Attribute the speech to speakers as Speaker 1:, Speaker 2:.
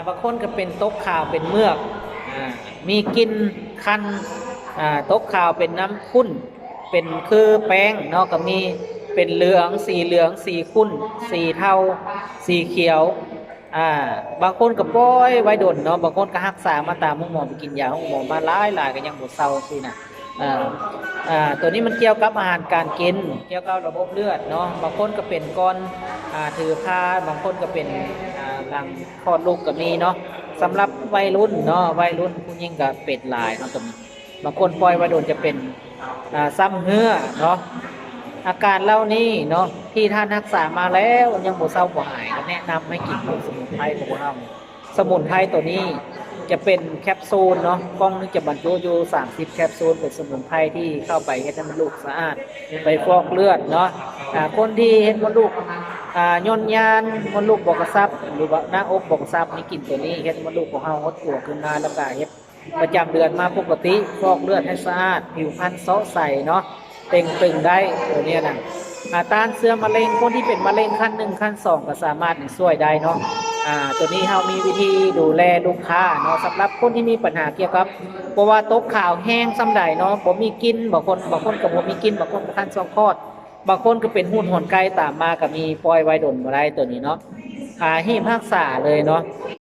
Speaker 1: บางคนก็เป็นตกขาวเป็นเมือกมีกลิ่นคันตกขาวเป็นน้ำข้นเป็นคือแป้งเนาะก็มีเป็นเหลืองสีข้นสีเทาสีเขียวอ่าบางคนก็ปล่อยไว้ดนเนาะบางคนก็รักษามาตามห้องหมอไปกินยาห้องหมอมาหลายก็ยังบ่เซาซี่นะอ่าตัวนี้มันเกี่ยวกับอาหารการกินเกี่ยวกับระบบเลือดเนาะบางคนก็เป็นก้อนถือผ้าบางคนก็เป็นหลังคลอดลูกก็มีเนาะสำหรับวัยรุ่นเนาะวัยรุ่นผู้หญิงก็เป็นหลายเนาะก็มีบางคนปล่อยไว้โดนจะเป็นซ้ำเหื่อเนาะอาการเหล่านี้เนาะที่ท่านรักษามาแล้วยังบ่เศร้าบ่หายก็แนะนำให้กินพวกสมุนไพรของเราสมุนไพรตัวนี้จะเป็นแคปซูลเนาะกล่องนึงจะบรรจุอยู่30แคปซูลเป็นสมุนไพรที่เข้าไปเฮ็ดให้มันลูกสะอาดไปฟอกเลือดเนาะคนที่เฮ็ดมดลูกย่นยานมดลูกบ่กระซับหรือว่าหน้าอกบ่กระซับมีกินตัวนี้เฮ็ดมดลูกของเฮาหดตัวขึ้นมาแล้วก็เฮ็ดประจำเดือนมาปกติฟอกเลือดให้สะอาดผิวพรรณเซาะใสเนาะเต่งตึงได้ตัวนี้นะต้านเชื้อมะเร็งคนที่เป็นมะเร็งขั้น1ขั้น2ก็สามารถช่วยได้เนาะตัวนี้เรามีวิธีดูแลลูกค้าเนาะสำหรับคนที่มีปัญหาเกี่ยวกับเพราะว่าตกขาวแห้งซ้ำใดเนาะบ่มีกินบางคนก็บ่มีกินบางคนก็ขั้น2คลอดบางคนก็เป็นหุ่นหอนไก่ตามมาก็มีปล่อยไว้ดนบ่ได้ตัวนี้เนาะหีบรักษาเลยเนาะ